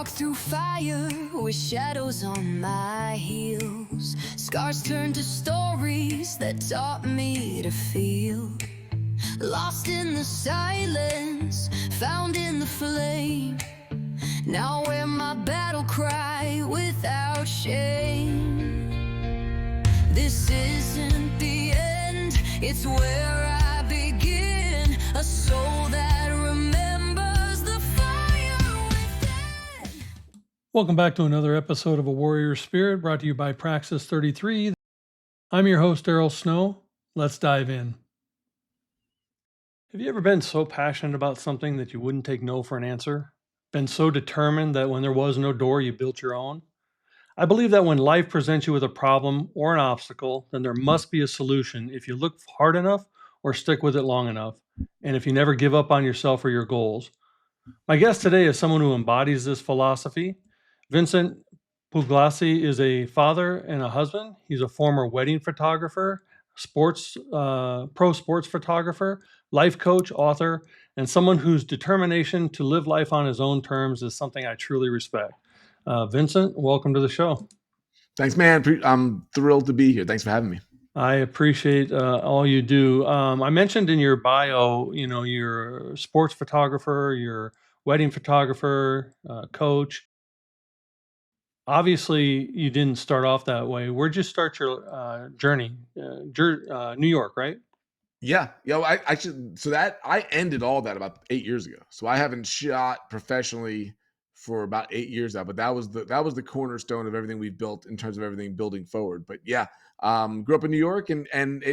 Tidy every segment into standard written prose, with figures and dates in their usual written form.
walk through fire with shadows on my heels. Scars turn to stories that taught me to feel. Lost in the silence, found in the flame. Now wear my battle cry without shame. This isn't the end, it's where I begin. A soul that remembers the fire within. Welcome back to another episode of A Warrior Spirit, brought to you by Praxis 33. I'm your host, Daryl Snow. Let's dive in. Have you ever been so passionate about something that you wouldn't take no for an answer? Been so determined that when there was no door, you built your own? I believe that when life presents you with a problem or an obstacle, then there must be a solution if you look hard enough or stick with it long enough, and if you never give up on yourself or your goals. My guest today is someone who embodies this philosophy. Vincent Pugliese is a father and a husband. He's a former wedding photographer, pro sports photographer, life coach, author, and someone whose determination to live life on his own terms is something I truly respect. Vincent, welcome to the show. Thanks, man. I'm thrilled to be here. Thanks for having me. I appreciate all you do. I mentioned in your bio, you're a sports photographer, you're wedding photographer, coach. Obviously, you didn't start off that way. Where'd you start your journey? New York, right? Yeah. I ended all that about 8 years ago. So I haven't shot professionally for about 8 years now, but that was the cornerstone of everything we've built in terms of everything building forward. But yeah, grew up in New York and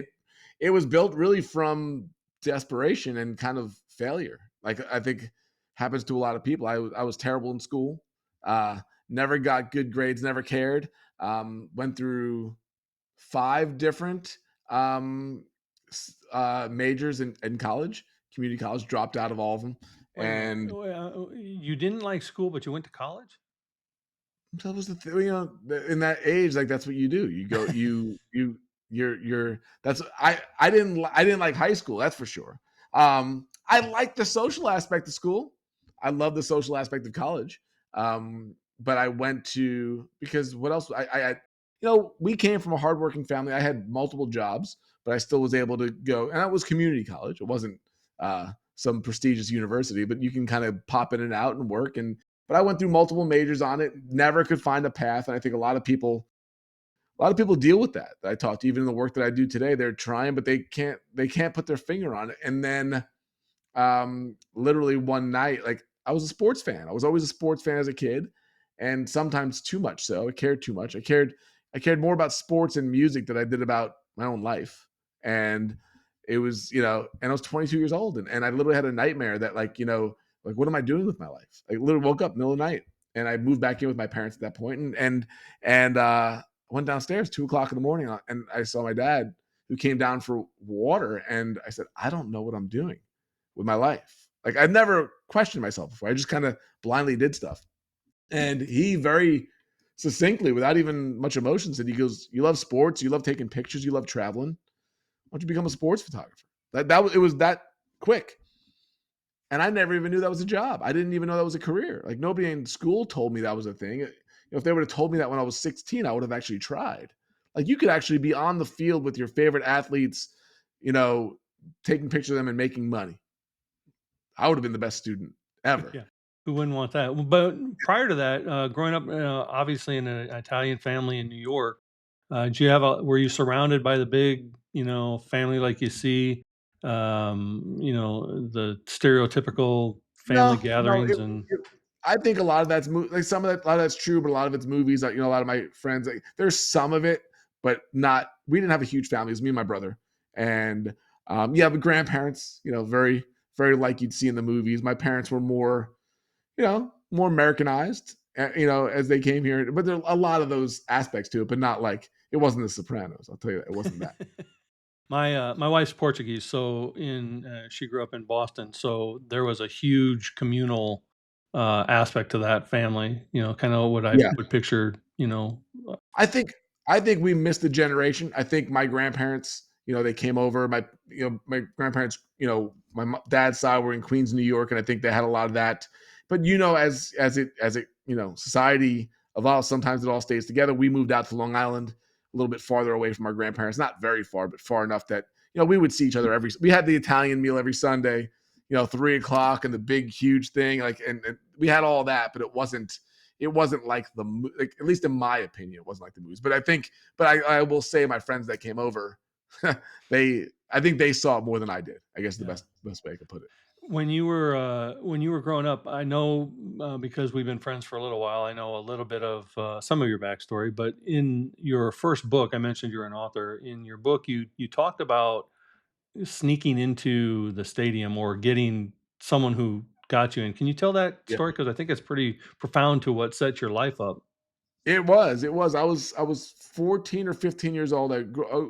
it was built really from desperation and kind of failure. Like I think happens to a lot of people. I was terrible in school. Never got good grades, never cared. Went through 5 different majors in college, community college, dropped out of all of them. And you didn't like school, but you went to college? that was the thing, in that age, like that's what you do. You go, you're that's I didn't like high school, that's for sure. I liked the social aspect of school. I love the social aspect of college. But I went to, because what else? We came from a hardworking family. I had multiple jobs, but I still was able to go, and that was community college. It wasn't some prestigious university, but you can kind of pop in and out and work. But I went through multiple majors on it. Never could find a path, and I think a lot of people deal with that. I talked to, even in the work that I do today. They're trying, but they can't put their finger on it. And then, literally one night, like I was a sports fan. I was always a sports fan as a kid, and sometimes too much so. I cared too much. I cared more about sports and music than I did about my own life. And it was, and I was 22 years old, and I literally had a nightmare that like what am I doing with my life? I literally woke up middle of the night, and I moved back in with my parents at that point, and went downstairs 2:00 in the morning, and I saw my dad, who came down for water, and I said, I don't know what I'm doing with my life. Like I've never questioned myself before. I just kind of blindly did stuff. And he very succinctly, without even much emotion, said, he goes, you love sports, you love taking pictures, you love traveling. Why don't you become a sports photographer? It was that quick. And I never even knew that was a job. I didn't even know that was a career. Like nobody in school told me that was a thing. If they would have told me that when I was 16, I would have actually tried. Like you could actually be on the field with your favorite athletes, taking pictures of them and making money. I would have been the best student ever. Yeah. Who wouldn't want that? But prior to that, growing up, obviously in an Italian family in New York, were you surrounded by the big, family like you see, the stereotypical family gatherings? I think a lot of that's like a lot of that's true, but a lot of it's movies. Like, a lot of my friends, like there's some of it, but not. We didn't have a huge family. It was me and my brother, and but grandparents, very, very like you'd see in the movies. My parents were more, more Americanized, as they came here. But there are a lot of those aspects to it, but not like it wasn't The Sopranos. I'll tell you that it wasn't that. My wife's Portuguese, so she grew up in Boston, so there was a huge communal aspect to that family. Kind of what I would picture. I think we missed the generation. I think my grandparents, they came over. My grandparents, my dad's side were in Queens, New York, and I think they had a lot of that but as it society evolves, sometimes it all stays together. We moved out to Long Island, a little bit farther away from our grandparents, not very far, but far enough that we would see each other we had the Italian meal every Sunday, 3 o'clock, and the big huge thing, like, and we had all that, but it wasn't like like, at least in my opinion, it wasn't like the movies. But I will say, my friends that came over, I think they saw it more than I did. I guess the Yeah. best way I could put it. When you were growing up, I know, because we've been friends for a little while, I know a little bit of some of your backstory. But in your first book, I mentioned you're an author. In your book, you talked about sneaking into the stadium or getting someone who got you in. Can you tell that Yeah. story? Because I think it's pretty profound to what set your life up. It was. I was 14 or 15 years old. I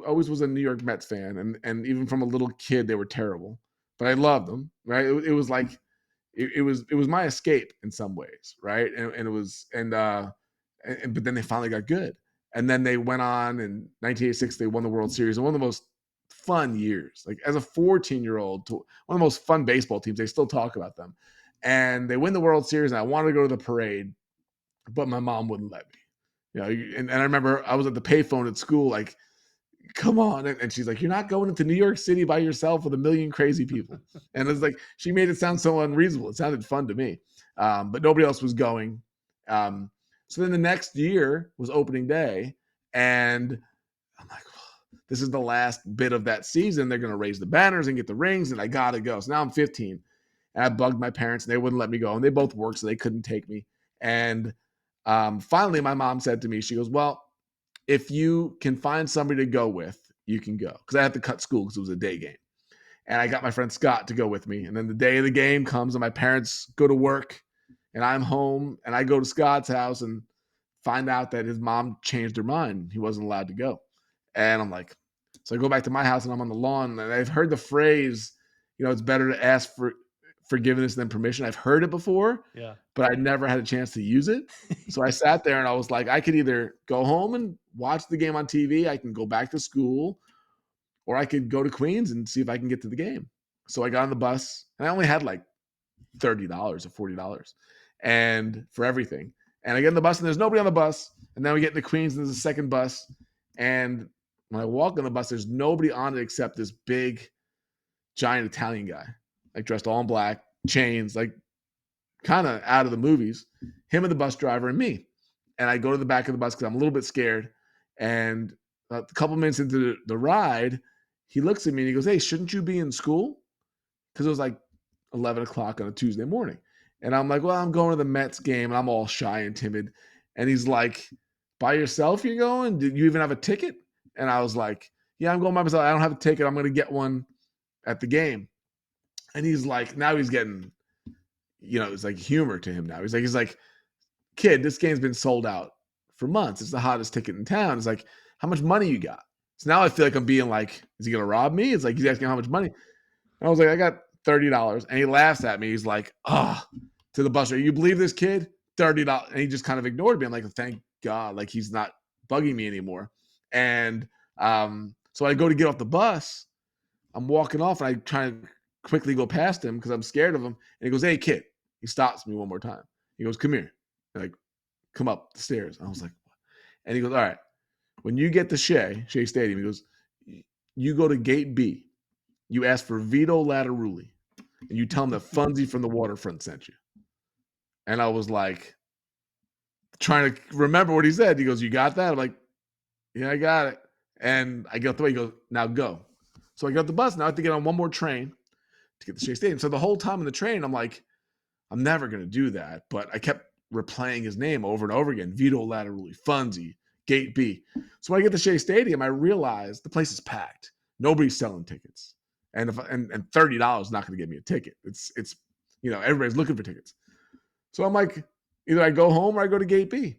always was a New York Mets fan, and even from a little kid, they were terrible, but I loved them. Right? It was like it was my escape in some ways, right? And it was but then they finally got good, and then they went on in 1986. They won the World Series, and one of the most fun years. Like, as a 14-year-old, to one of the most fun baseball teams. They still talk about them, and they win the World Series, and I wanted to go to the parade, but my mom wouldn't let me. And I remember I was at the payphone at school, like, come on. And she's like, you're not going into New York City by yourself with a million crazy people. And it's like, she made it sound so unreasonable. It sounded fun to me. But nobody else was going. So then the next year was opening day. And I'm like, this is the last bit of that season. They're going to raise the banners and get the rings, and I got to go. So now I'm 15. And I bugged my parents, and they wouldn't let me go. And they both worked, so they couldn't take me. And finally, my mom said to me, she goes, well, if you can find somebody to go with, you can go. Because I had to cut school because it was a day game. And I got my friend Scott to go with me. And then the day of the game comes, and my parents go to work, and I'm home, and I go to Scott's house and find out that his mom changed her mind. He wasn't allowed to go. And I'm like, so I go back to my house, and I'm on the lawn, and I've heard the phrase, it's better to ask for forgiveness than permission. I've heard it before, Yeah. but I never had a chance to use it. So I sat there, and I was like, I could either go home and watch the game on TV, I can go back to school, or I could go to Queens and see if I can get to the game. So I got on the bus, and I only had like $30 or $40 and for everything. And I get on the bus, and there's nobody on the bus. And then we get into Queens, and there's a second bus. And when I walk on the bus, there's nobody on it except this big, giant Italian guy, like, dressed all in black, chains, like, kind of out of the movies. Him and the bus driver and me. And I go to the back of the bus because I'm a little bit scared. And a couple minutes into the ride, he looks at me and he goes, hey, shouldn't you be in school? Because it was like 11 o'clock on a Tuesday morning. And I'm like, well, I'm going to the Mets game, and I'm all shy and timid. And he's like, by yourself you're going? Did you even have a ticket? And I was like, yeah, I'm going by myself. I don't have a ticket. I'm going to get one at the game. And he's like, now he's getting, it's like humor to him now. He's like, kid, this game's been sold out for months. It's the hottest ticket in town. It's like, how much money you got? So now I feel like I'm being like, is he going to rob me? It's like, he's asking how much money. And I was like, I got $30. And he laughs at me. He's like, to the bus driver, you believe this kid? $30. And he just kind of ignored me. I'm like, thank God, like, he's not bugging me anymore. And so I go to get off the bus. I'm walking off, and I try to quickly go past him because I'm scared of him. And he goes, hey, kid. He stops me one more time. He goes, come here. And like, come up the stairs. And I was like, what? And he goes, all right, when you get to Shea Stadium, he goes, you go to gate B. You ask for Vito Lateruli, and you tell him that Funzy from the Waterfront sent you. And I was like, trying to remember what he said. He goes, you got that? I'm like, yeah, I got it. And I get off the way. He goes, now go. So I got the bus. Now I have to get on one more train to get to Shea Stadium. So the whole time in the train, I'm like, I'm never going to do that. But I kept replaying his name over and over again. Vito Lateruli, Funzy, Gate B. So when I get to Shea Stadium, I realize the place is packed. Nobody's selling tickets. And $30 is not going to get me a ticket. It's everybody's looking for tickets. So I'm like, either I go home or I go to gate B.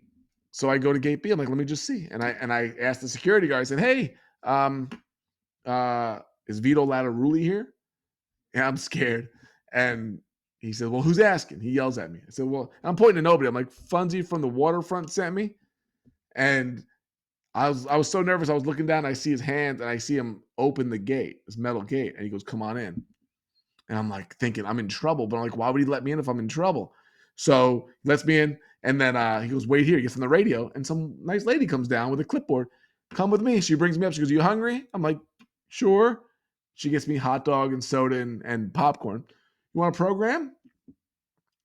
So I go to gate B. I'm like, let me just see. And I asked the security guard. I said, hey, is Vito Lateruli here? And I'm scared. And he said, well, who's asking? He yells at me. I said, well, I'm pointing to nobody. I'm like, Funzy from the Waterfront sent me. And I was so nervous. I was looking down, and I see his hand, and I see him open the gate, this metal gate, and he goes, come on in. And I'm like thinking I'm in trouble, but I'm like, why would he let me in if I'm in trouble? So he lets me in, and then he goes, wait here. He gets on the radio, and some nice lady comes down with a clipboard. Come with me. She brings me up. She goes, you hungry? I'm like, sure. She gets me hot dog and soda and popcorn. You want a program?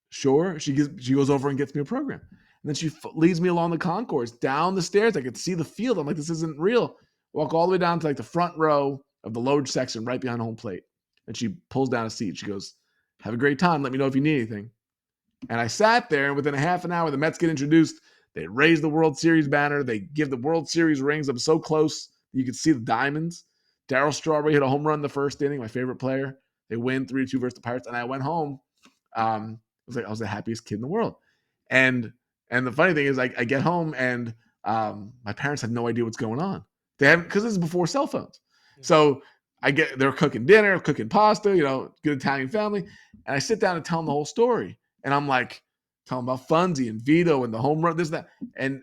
Sure. She goes over and gets me a program. And then she leads me along the concourse, down the stairs. I could see the field. I'm like, this isn't real. Walk all the way down to like the front row of the load section right behind home plate. And she pulls down a seat. She goes, have a great time. Let me know if you need anything. And I sat there, and within a half an hour, the Mets get introduced. They raise the World Series banner. They give the World Series rings. I'm so close you could see the diamonds. Darryl Strawberry hit a home run in the first inning, my favorite player. They win 3-2 versus the Pirates. And I went home. I was the happiest kid in the world. And the funny thing is, I get home, and my parents had no idea what's going on. They haven't, because this is before cell phones. So they're cooking dinner, cooking pasta, good Italian family. And I sit down and tell them the whole story. And I'm like, telling about Funzy and Vito and the home run, this, that. And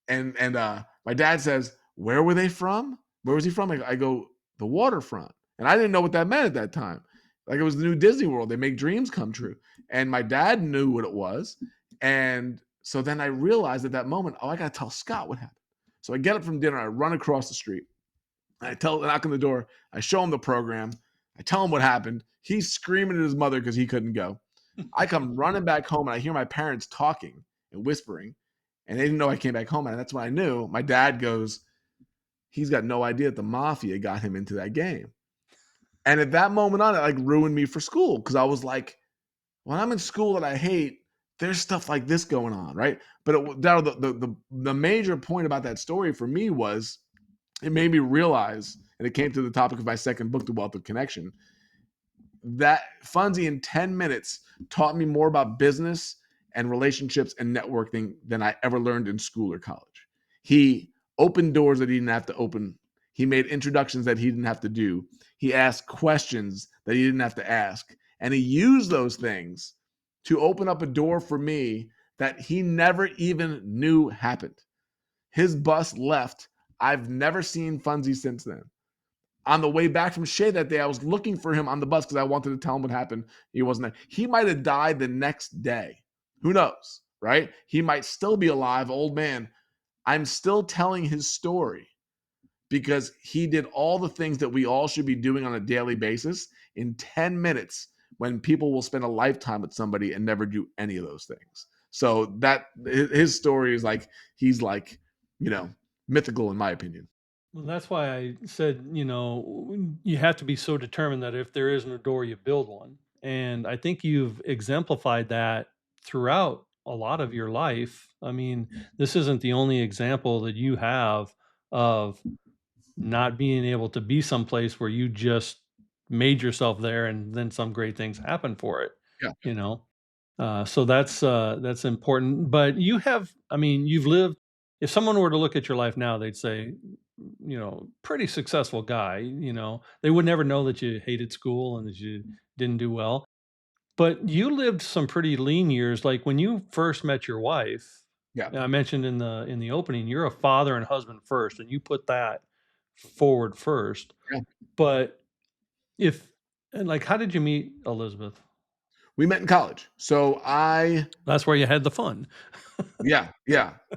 my dad says, where were they from? Where was he from? I go, the waterfront. And I didn't know what that meant at that time. Like, it was the new Disney World. They make dreams come true. And my dad knew what it was. And so then I realized at that moment, I got to tell Scott what happened. So I get up from dinner. I run across the street. I knock on the door. I show him the program. I tell him what happened. He's screaming at his mother because he couldn't go. I come running back home, and I hear my parents talking and whispering, and they didn't know I came back home. And that's when I knew. My dad goes, he's got no idea that the mafia got him into that game. And at that moment on, it like ruined me for school, because I was like, when I'm in school that I hate, there's stuff like this going on, right? But the major point about that story for me was it made me realize, and it came to the topic of my second book, The Wealth of Connection, that Funzy in 10 minutes taught me more about business and relationships and networking than I ever learned in school or college. He opened doors that he didn't have to open. He made introductions that he didn't have to do. He asked questions that he didn't have to ask. And he used those things to open up a door for me that he never even knew happened. His bus left. I've never seen Funzy since then. On the way back from Shea that day, I was looking for him on the bus because I wanted to tell him what happened. He wasn't there. He might have died the next day. Who knows, right? He might still be alive, old man. I'm still telling his story because he did all the things that we all should be doing on a daily basis in 10 minutes, when people will spend a lifetime with somebody and never do any of those things. So that his story is like, he's like, mythical in my opinion. Well, that's why I said, you have to be so determined that if there isn't a door, you build one. And I think you've exemplified that throughout a lot of your life. I mean, this isn't the only example that you have of not being able to be someplace where you just made yourself there and then some great things happen for it, Yeah. you know? So that's important. But you've lived. If someone were to look at your life now, they'd say, pretty successful guy. They would never know that you hated school and that you didn't do well. But you lived some pretty lean years. Like when you first met your wife, Yeah. I mentioned in the opening, you're a father and husband first, and you put that forward first. Yeah. But if and like, how did you meet Elizabeth? We met in college. So That's where you had the fun. yeah.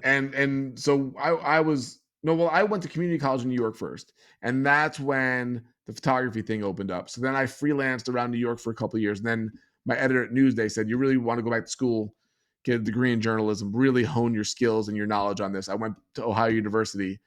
And so I was, no, well, I went to community college in New York first. And that's when the photography thing opened up. So then I freelanced around New York for a couple of years. And then my editor at Newsday said, you really want to go back to school, get a degree in journalism, really hone your skills and your knowledge on this. I went to Ohio University.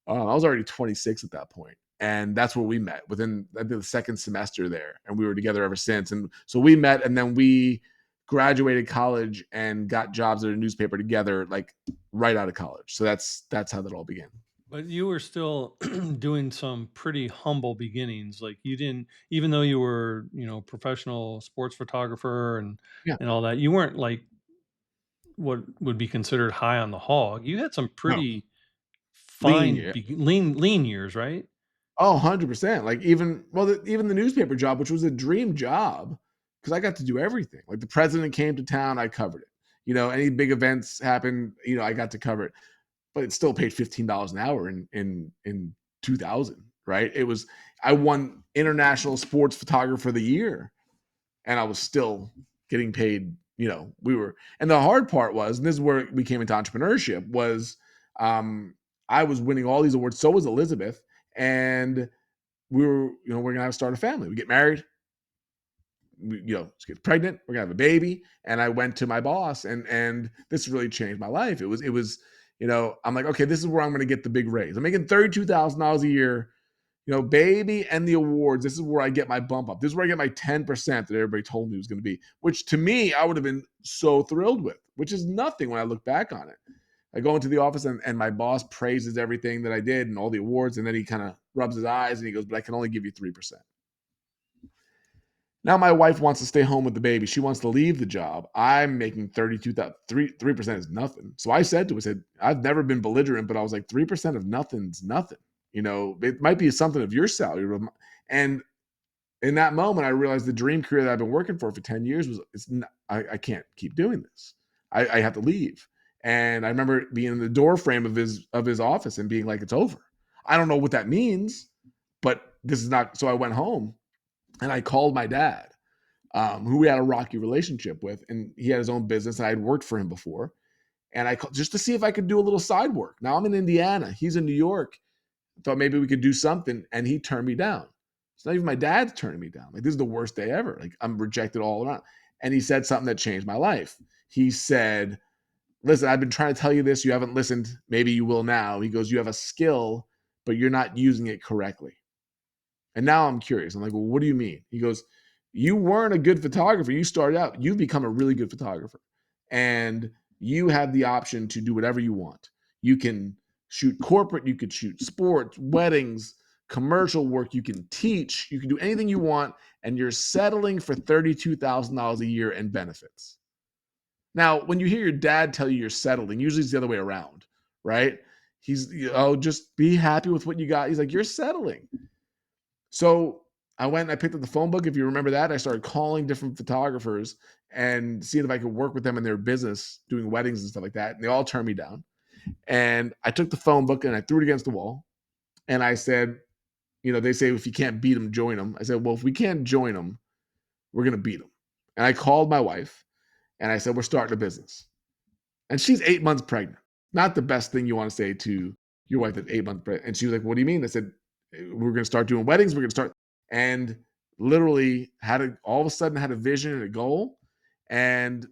I was already 26 at that point. And that's where we met within, I did the second semester there. And we were together ever since. And so we met, and then we graduated college and got jobs at a newspaper together, like right out of college. So that's how that all began. But you were still doing some pretty humble beginnings. Like you didn't, even though you were, professional sports photographer Yeah. and all that, you weren't like what would be considered high on the hog. You had some No. pretty Lean. fine, Yeah. lean years, right? Oh, 100%. Like even the newspaper job, which was a dream job, because I got to do everything. Like the president came to town, I covered it. Any big events happened, I got to cover it. But it still paid $15 an hour in 2000, right? I won International Sports Photographer of the Year, and I was still getting paid. And the hard part was, and this is where we came into entrepreneurship, was I was winning all these awards. So was Elizabeth. And we're gonna have to start a family. We get married, she gets pregnant, we're gonna have a baby. And I went to my boss, and this really changed my life. I'm like, okay, this is where I'm gonna get the big raise. I'm making $32,000 a year, baby, and the awards. This is where I get my bump up. This is where I get my 10% that everybody told me it was gonna be, which to me, I would have been so thrilled with, which is nothing when I look back on it. I go into the office and my boss praises everything that I did and all the awards. And then he kind of rubs his eyes and he goes, but I can only give you 3%. Now my wife wants to stay home with the baby. She wants to leave the job. I'm making 32,000. 3% is nothing. So I said to her, I've never been belligerent, but I was like, 3% of nothing's nothing. It might be something of your salary. And in that moment, I realized the dream career that I've been working for 10 years I can't keep doing this. I have to leave. And I remember being in the door frame of his office and being like, it's over. I don't know what that means, but this is not. So I went home and I called my dad, who we had a rocky relationship with, and he had his own business and I had worked for him before. And I called just to see if I could do a little side work. Now I'm in Indiana. He's in New York. I thought maybe we could do something. And he turned me down. It's not even my dad's turning me down. Like, this is the worst day ever. Like, I'm rejected all around. And he said something that changed my life. He said, listen, I've been trying to tell you this. You haven't listened. Maybe you will now. He goes, you have a skill, but you're not using it correctly. And now I'm curious. I'm like, well, what do you mean? He goes, you weren't a good photographer. You started out. You've become a really good photographer. And you have the option to do whatever you want. You can shoot corporate. You could shoot sports, weddings, commercial work. You can teach. You can do anything you want. And you're settling for $32,000 a year in benefits. Now, when you hear your dad tell you you're settling, usually it's the other way around, right? He's, just be happy with what you got. He's like, you're settling. So I went and I picked up the phone book. If you remember that, I started calling different photographers and seeing if I could work with them in their business, doing weddings and stuff like that. And they all turned me down. And I took the phone book and I threw it against the wall. And I said, they say, if you can't beat them, join them. I said, well, if we can't join them, we're going to beat them. And I called my wife and I said, we're starting a business. And she's 8 months pregnant. Not the best thing you want to say to your wife that's 8 months pregnant. And she was like, what do you mean? I said, we're going to start doing weddings. We're going to start. And literally all of a sudden had a vision and a goal and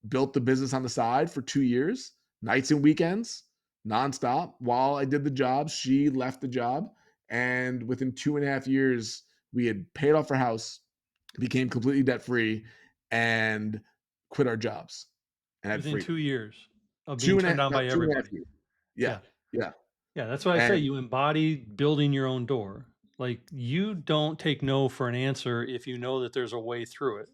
built the business on the side for 2 years, nights and weekends, nonstop. While I did the job, she left the job. And within 2.5 years, we had paid off our house, became completely debt free, and quit our jobs. And had Within freedom. 2 years of Two being and a turned half, down no, by 2.5 everybody. years. Yeah. Yeah. Yeah, that's what I say. And You embody building your own door. Like, you don't take no for an answer if you know that there's a way through it.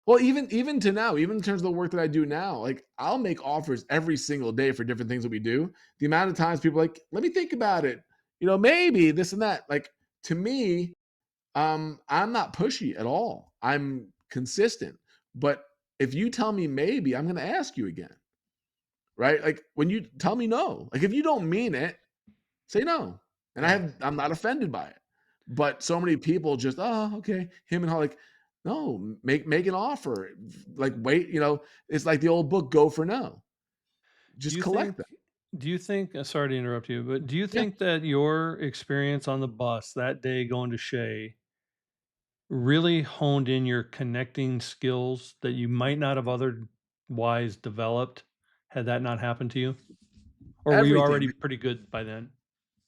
well, even to now, even in terms of the work that I do now, like, I'll make offers every single day for different things that we do. The amount of times people are like, let me think about it, maybe this and that. Like, to me, I'm not pushy at all. I'm consistent. But if you tell me maybe, I'm gonna ask you again. Right? Like, when you tell me no, like, if you don't mean it, say no. And Yeah. I'm not offended by it. But so many people just, oh, okay, him and her, like, no, make an offer. Like, wait, it's like the old book, Go for No. Do Just you collect think them. do you think sorry to interrupt you, but do you Yeah, think that your experience on the bus that day going to Shea really honed in your connecting skills that you might not have otherwise developed had that not happened to you? Or were you everything. already pretty good by then?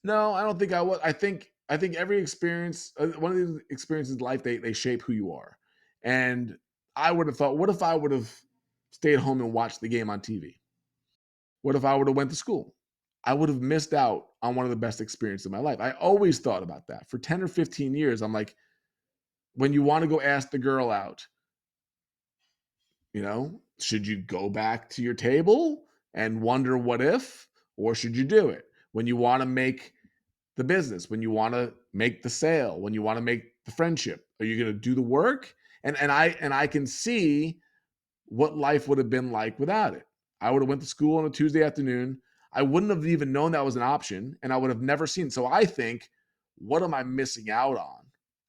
No, I don't think I was. I think every experience, one of these experiences in life, they shape who you are. And I would have thought, what if I would have stayed home and watched the game on TV? What if I would have went to school? I would have missed out on one of the best experiences of my life. I always thought about that. For 10 or 15 years, I'm like, when you want to go ask the girl out, should you go back to your table and wonder what if, or should you do it? When you want to make the business, when you want to make the sale, when you want to make the friendship, are you going to do the work? And I can see what life would have been like without it. I would have went to school on a Tuesday afternoon. I wouldn't have even known that was an option, and I would have never seen. So I think, what am I missing out on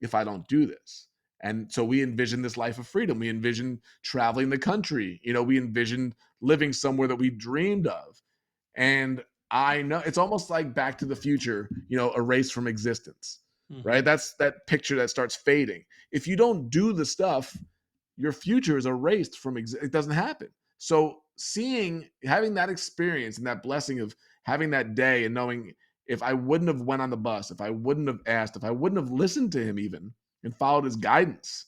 if I don't do this? And so we envisioned this life of freedom. We envisioned traveling the country. We envisioned living somewhere that we dreamed of. And I know it's almost like Back to the Future, erased from existence, Hmm. right? That's that picture that starts fading. If you don't do the stuff, your future is erased from it doesn't happen. So having that experience and that blessing of having that day and knowing if I wouldn't have went on the bus, if I wouldn't have asked, if I wouldn't have listened to him even and followed his guidance,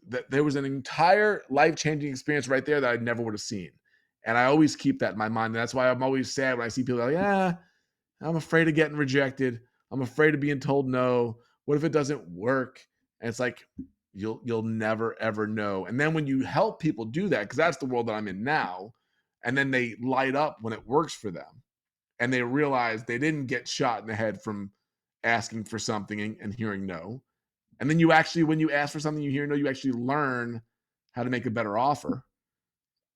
that there was an entire life-changing experience right there that I never would have seen. And I always keep that in my mind. And that's why I'm always sad when I see people like, yeah, I'm afraid of getting rejected. I'm afraid of being told no. What if it doesn't work? And it's like you'll never ever know. And then when you help people do that, because that's the world that I'm in now, and then they light up when it works for them, and they realize they didn't get shot in the head from asking for something and hearing no. And then when you ask for something, you hear no, you actually learn how to make a better offer.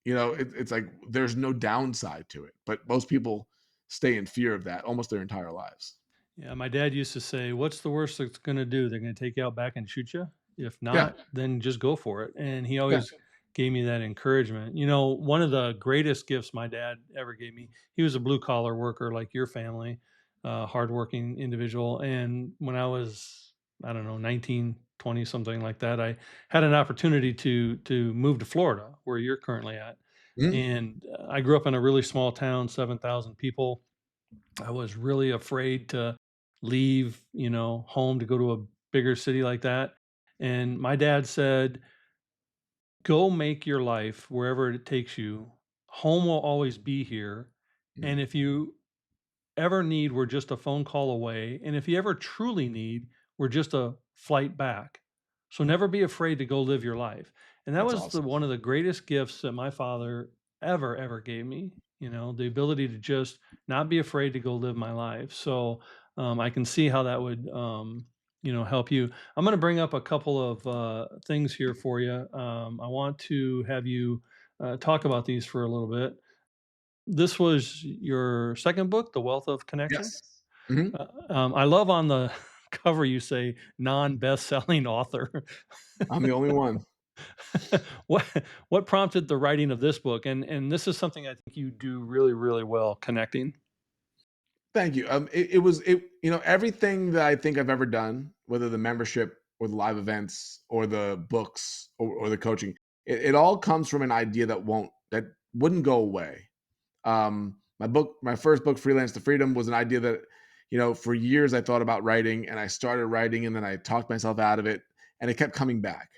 It's like there's no downside to it, but most people stay in fear of that almost their entire lives. Yeah, my dad used to say, "What's the worst that's going to do? They're going to take you out back and shoot you. If Yeah, not, then just go for it." And he yeah. always gave me that encouragement. One of the greatest gifts my dad ever gave me. He was a blue collar worker like your family, hardworking individual. And when I was, I don't know, 19, 20, something like that, I had an opportunity to move to Florida, where you're currently at. Mhm. And I grew up in a really small town, 7,000 people. I was really afraid to leave, home to go to a bigger city like that. And my dad said, "Go make your life wherever it takes you. Home will always be here. Mm. And if you ever need, we're just a phone call away. And if you ever truly need, we're just a flight back. So never be afraid to go live your life." And that That's was awesome. one of the greatest gifts that my father ever gave me, the ability to just not be afraid to go live my life. So I can see how that would, help you. I'm going to bring up a couple of things here for you. I want to have you talk about these for a little bit. This was your second book, The Wealth of Connection. Yes. Mhm. I love on the cover you say non-best-selling author. I'm the only one. What what prompted the writing of this book? And this is something I think you do really, really well connecting. Thank you. Everything that I think I've ever done, whether the membership or the live events or the books or the coaching, it all comes from an idea that wouldn't go away. My first book, Freelance to Freedom, was an idea that, for years I thought about writing, and I started writing and then I talked myself out of it, and it kept coming back.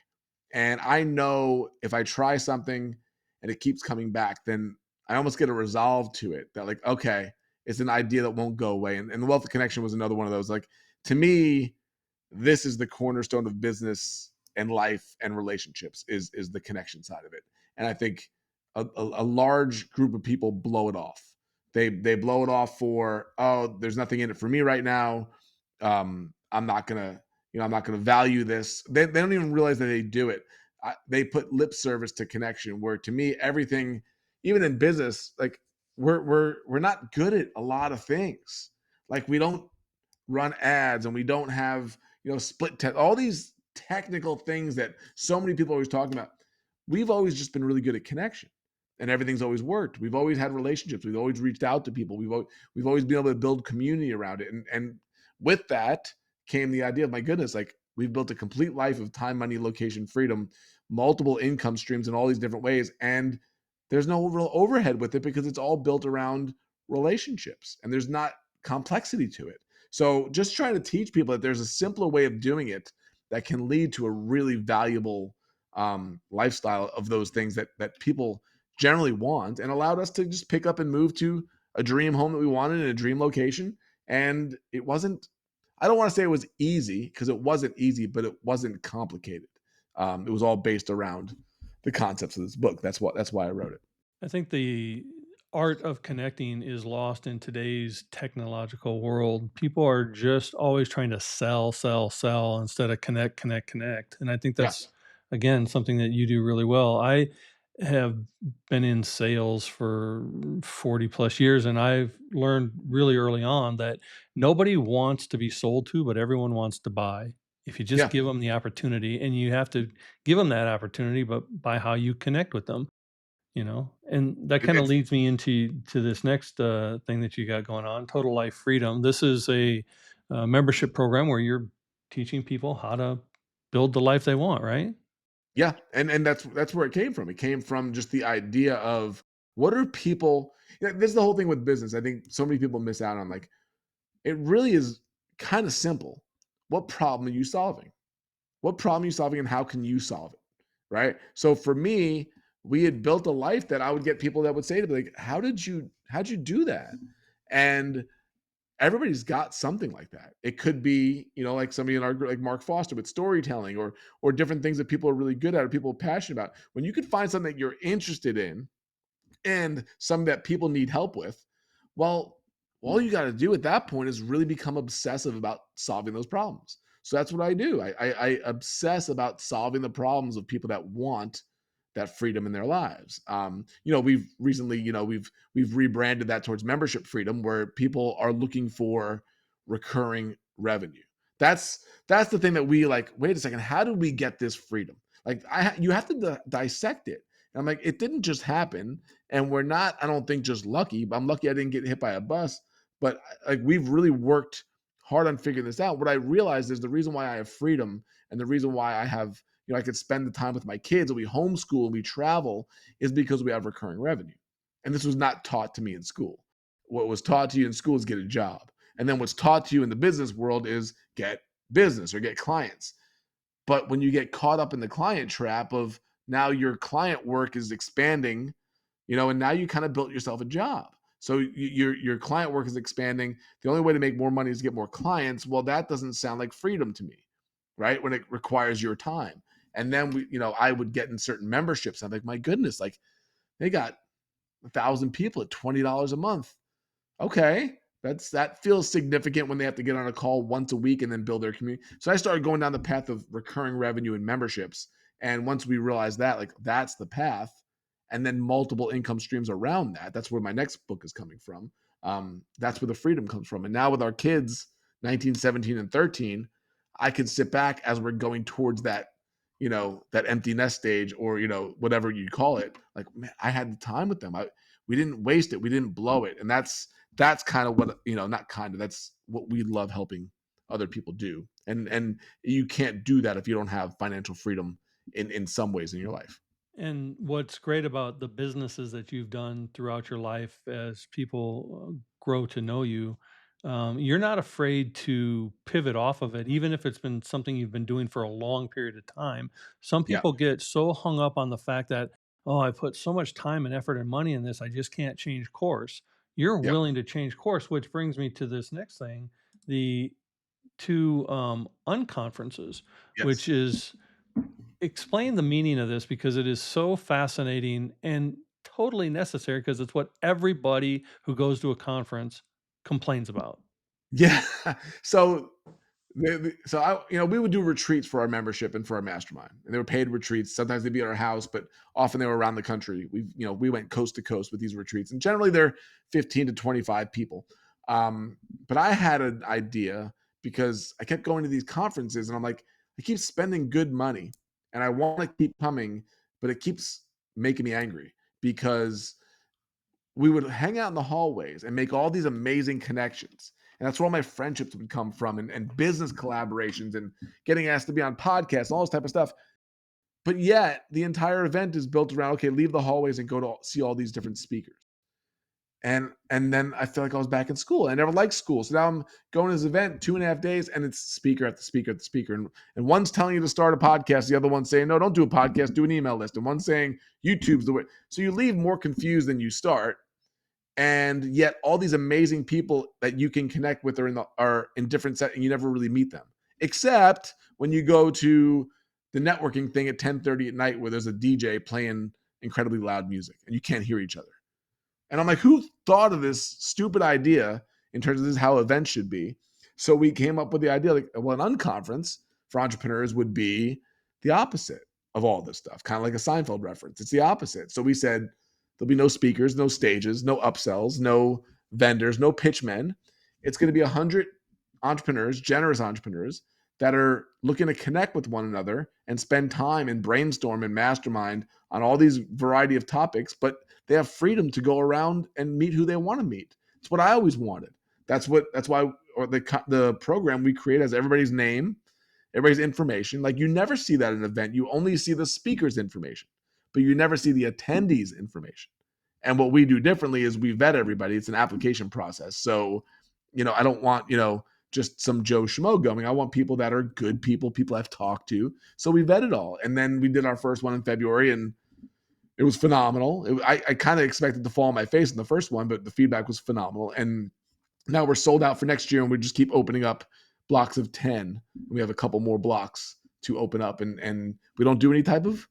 And I know if I try something and it keeps coming back, then I almost get a resolve to it that, like, okay, it's an idea that won't go away. And the Wealth of Connection was another one of those. Like, to me, this is the cornerstone of business and life and relationships is the connection side of it. And I think a large group of people blow it off. They blow it off for, oh, there's nothing in it for me right now. I'm not gonna I'm not gonna value this. They don't even realize that they do it. They put lip service to connection. Where to me, everything, even in business, like we're not good at a lot of things. Like we don't run ads and we don't have split test, all these technical things that so many people are always talking about. We've always just been really good at connection, and everything's always worked. We've always had relationships. We've always reached out to people. We've always been able to build community around it, and with that came the idea of, my goodness, like we've built a complete life of time, money, location, freedom, multiple income streams in all these different ways, and there's no real overhead with it because it's all built around relationships and there's not complexity to it. So just trying to teach people that there's a simpler way of doing it that can lead to a really valuable lifestyle of those things that people generally want, and allowed us to just pick up and move to a dream home that we wanted in a dream location. And it wasn't, I don't want to say it was easy, because it wasn't easy, but it wasn't complicated. It was all based around the concepts of this book. That's why I wrote it. I think the art of connecting is lost in today's technological world. People are just always trying to sell, sell, sell instead of connect, connect, connect. And I think Yeah. that's, again, something that you do really well. I have been in sales for 40 plus years, and I've learned really early on that nobody wants to be sold to, but everyone wants to buy. if you just Yeah. give them the opportunity, and you have to give them that opportunity, but by how you connect with them, and that kind of It's leads me into this next thing that you got going on, Total Life Freedom. This is a membership program where you're teaching people how to build the life they want, right? yeah, and that's where it came from. It came from just the idea of what are people. This is the whole thing with business. I think so many people miss out on, like, it really is kind of simple. What problem are you solving? What problem are you solving, and how can you solve it? Right. So for me, we had built a life that I would get people that would say to me, like, how'd you do that? And everybody's got something like that. It could be, like somebody in our group, like Mark Foster with storytelling, or different things that people are really good at or people are passionate about. When you can find something that you're interested in and something that people need help with, well, all you got to do at that point is really become obsessive about solving those problems. So that's what I do. I obsess about solving the problems of people that want that freedom in their lives. We've recently, we've rebranded that towards membership freedom, where people are looking for recurring revenue. That's the thing that we like. Wait a second, how do we get this freedom? Like, you have to dissect it. And I'm like, it didn't just happen, and we're not, I don't think, just lucky. But I'm lucky I didn't get hit by a bus. But like, we've really worked hard on figuring this out. What I realized is the reason why I have freedom, and the reason why I have, I could spend the time with my kids, and we homeschool and we travel, is because we have recurring revenue. And this was not taught to me in school. What was taught to you in school is get a job. And then what's taught to you in the business world is get business or get clients. But when you get caught up in the client trap of, now your client work is expanding, and now you kind of built yourself a job. So your client work is expanding. The only way to make more money is to get more clients. Well, that doesn't sound like freedom to me, right? When it requires your time. And then I would get in certain memberships. I'm like, my goodness, like, they got 1,000 people at $20 a month. Okay, that feels significant when they have to get on a call once a week and then build their community. So I started going down the path of recurring revenue and memberships. And once we realized that, like, that's the path, and then multiple income streams around that, that's where my next book is coming from. That's where the freedom comes from. And now with our kids, 19, 17, and 13, I can sit back as we're going towards that empty nest stage, or, whatever you call it. Like, man, I had the time with them. We didn't waste it. We didn't blow it. And that's kind of what, not kind of, that's what we love helping other people do. And you can't do that if you don't have financial freedom in some ways in your life. And what's great about the businesses that you've done throughout your life, as people grow to know you, you're not afraid to pivot off of it, even if it's been something you've been doing for a long period of time. Some Yeah. people get so hung up on the fact that, oh, I put so much time and effort and money in this, I just can't change course. You're Yep. willing to change course, which brings me to this next thing, the two unconferences, which Yes. is, explain the meaning of this, because it is so fascinating and totally necessary, because it's what everybody who goes to a conference complains about. Yeah. So we would do retreats for our membership and for our mastermind, and they were paid retreats. Sometimes they'd be at our house, but often they were around the country. We went coast to coast with these retreats, and generally they're 15 to 25 people. But I had an idea, because I kept going to these conferences, and I'm like, I keep spending good money, and I want to keep coming, but it keeps making me angry, because we would hang out in the hallways and make all these amazing connections. And that's where all my friendships would come from, and business collaborations, and getting asked to be on podcasts, all this type of stuff. But yet the entire event is built around, okay, leave the hallways and go to see all these different speakers. And then I feel like I was back in school. I never liked school. So now I'm going to this event 2.5 days, and it's speaker after speaker after speaker. And one's telling you to start a podcast, the other one's saying, no, don't do a podcast, do an email list. And one's saying YouTube's the way. So you leave more confused than you start. And yet all these amazing people that you can connect with are in different settings, and you never really meet them, except when you go to the networking thing at 10:30 at night, where there's a DJ playing incredibly loud music and you can't hear each other. And I'm like, who thought of this stupid idea in terms of this is how events should be? So we came up with the idea, like, well, an unconference for entrepreneurs would be the opposite of all this stuff, kind of like a Seinfeld reference. It's the opposite. So we said there'll be no speakers, no stages, no upsells, no vendors, no pitchmen. It's going to be 100 entrepreneurs, generous entrepreneurs, that are looking to connect with one another and spend time and brainstorm and mastermind on all these variety of topics, but they have freedom to go around and meet who they want to meet. It's what I always wanted. That's why or the program we create has everybody's name, everybody's information. Like you never see that at an event. You only see the speaker's information, but you never see the attendees' information. And what we do differently is we vet everybody. It's an application process. So, I don't want, just some Joe Schmo going. I want people that are good people I've talked to. So we vet it all. And then we did our first one in February and it was phenomenal. I kind of expected to fall on my face in the first one, but the feedback was phenomenal. And now we're sold out for next year and we just keep opening up blocks of 10. We have a couple more blocks to open up and we don't do any type of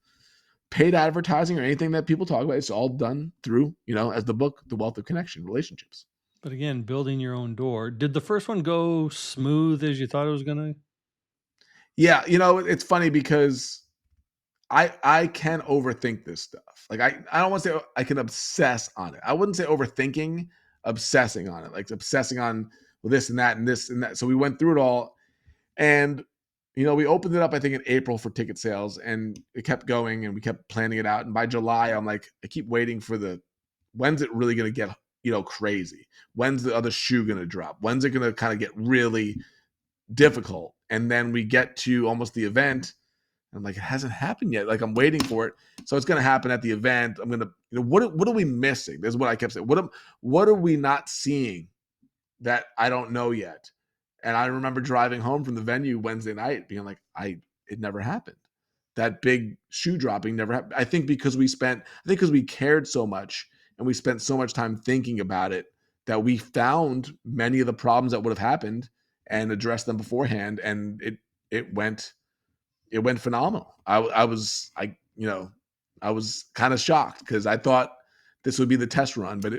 paid advertising or anything that people talk about. It's all done through, as the book, The Wealth of Connection, relationships. But again, building your own door. Did the first one go smooth as you thought it was going to? Yeah, it's funny because I can overthink this stuff. Like I don't want to say I can obsess on it. I wouldn't say overthinking, obsessing on it. Like obsessing on this and that and this and that. So we went through it all and we opened it up I think in April for ticket sales and it kept going and we kept planning it out and by July I'm like I keep waiting for when's it really going to get crazy? When's the other shoe going to drop? When's it going to kind of get really difficult? And then we get to almost the event. I'm like, it hasn't happened yet. Like I'm waiting for it. So it's going to happen at the event. I'm going to, what are we missing? This is what I kept saying. What are we not seeing that I don't know yet? And I remember driving home from the venue Wednesday night being like, it never happened. That big shoe dropping never happened. I think because we cared so much and we spent so much time thinking about it that we found many of the problems that would have happened and addressed them beforehand. And it went phenomenal. I was kind of shocked because I thought this would be the test run, but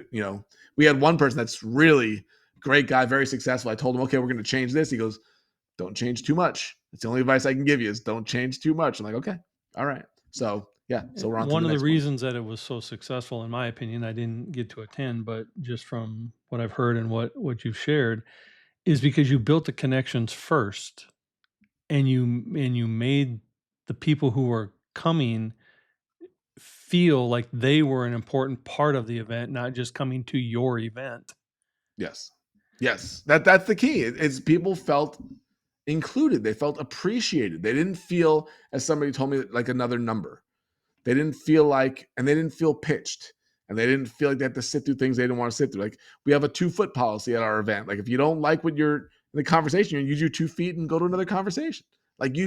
we had one person that's really great guy, very successful. I told him, okay, we're going to change this. He goes, don't change too much. That's the only advice I can give you is don't change too much. I'm like, okay, all right. So yeah, so we're on to One the of the next one. reasons that it was so successful, in my opinion, I didn't get to attend, but just from what I've heard and what you've shared, is because you built the connections first, and you made the people who were coming feel like they were an important part of the event, not just coming to your event. Yes, yes, that's the key. It's people felt included. They felt appreciated. They didn't feel, as somebody told me, like another number. They didn't feel like, and they didn't feel pitched, and they didn't feel like they had to sit through things they didn't want to sit through. Like we have a 2-foot policy at our event. Like if you don't like what you're in the conversation, you use your 2 feet and go to another conversation. Like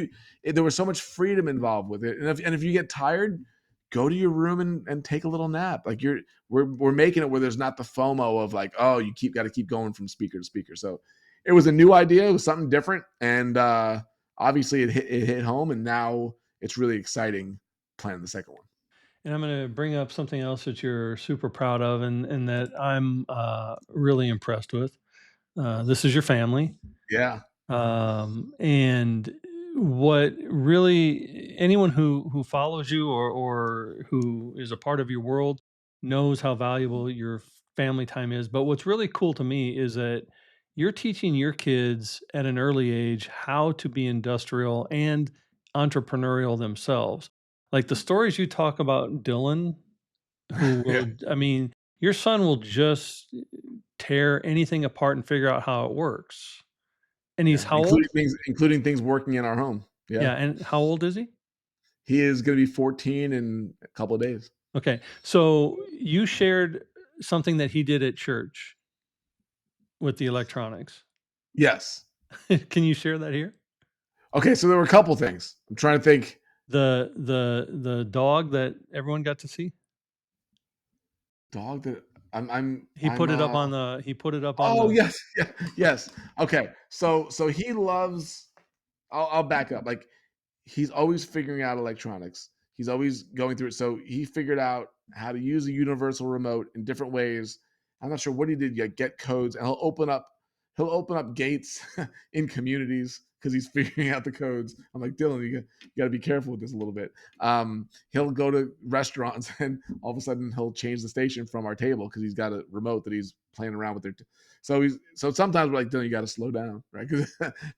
there was so much freedom involved with it. And if you get tired, go to your room and take a little nap. Like we're making it where there's not the FOMO of like, oh, you got to keep going from speaker to speaker. So it was a new idea. It was something different, and obviously it hit home. And now it's really exciting planning the second one. And I'm going to bring up something else that you're super proud of, and that I'm really impressed with. This is your family. Yeah. And what really anyone who follows you or who is a part of your world knows how valuable your family time is. But what's really cool to me is that you're teaching your kids at an early age how to be industrial and entrepreneurial themselves. Like the stories you talk about Dylan, who Yeah. will, I mean, your son will just tear anything apart and figure out how it works. And he's Yeah. how old? Including things working in our home. Yeah. Yeah, and how old is he? He is going to be 14 in a couple of days. Okay, so you shared something that he did at church with the electronics. Yes. Can you share that here? Okay. So there were a couple things. I'm trying to think. The dog that everyone got to see? Dog that I'm, He put it up on the he put it up on oh the yes. Yeah. Yes. Okay. So he loves, I'll back up. Like he's always figuring out electronics. He's always going through it. So he figured out how to use a universal remote in different ways. I'm not sure what he did yet. Get codes, and he'll open up gates in communities because he's figuring out the codes. I'm like, Dylan, you got to be careful with this a little bit. He'll go to restaurants and all of a sudden he'll change the station from our table because he's got a remote that he's playing around with. So sometimes we're like, Dylan, you got to slow down, right?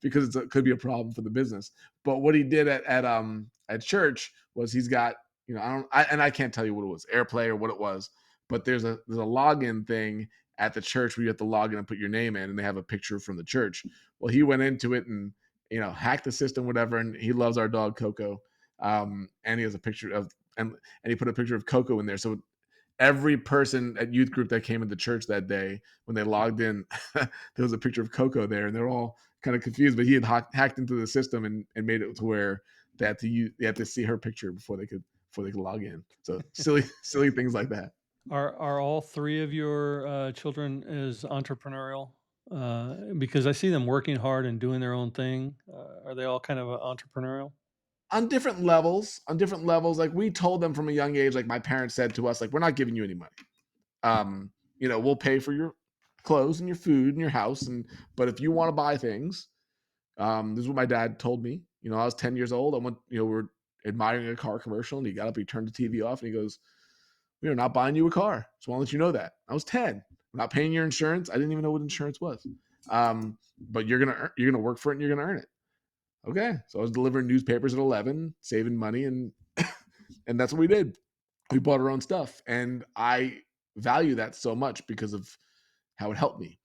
Because it could be a problem for the business. But what he did at church was he's got, I can't tell you what it was, AirPlay or what it was, but there's a login thing at the church where you have to log in and put your name in, and they have a picture from the church. Well, he went into it and hacked the system, whatever, and he loves our dog Coco, and he has a picture of and he put a picture of Coco in there. So every person at youth group that came into church that day, when they logged in, there was a picture of Coco there, and they're all kind of confused. But he had hacked into the system and made it to where they had to see her picture before they could log in. So silly things like that. Are all three of your children as entrepreneurial? Because I see them working hard and doing their own thing. Are they all kind of entrepreneurial? On different levels, like we told them from a young age, like my parents said to us, like, we're not giving you any money. We'll pay for your clothes and your food and your house, but if you want to buy things, this is what my dad told me. I was 10 years old. We're admiring a car commercial, and he got up, he turned the TV off, and he goes, "We are not buying you a car. So I'll let you know that." I was 10. We're not paying your insurance. I didn't even know what insurance was. But you're gonna work for it and you're gonna earn it. Okay. So I was delivering newspapers at 11, saving money, and and that's what we did. We bought our own stuff, and I value that so much because of how it helped me.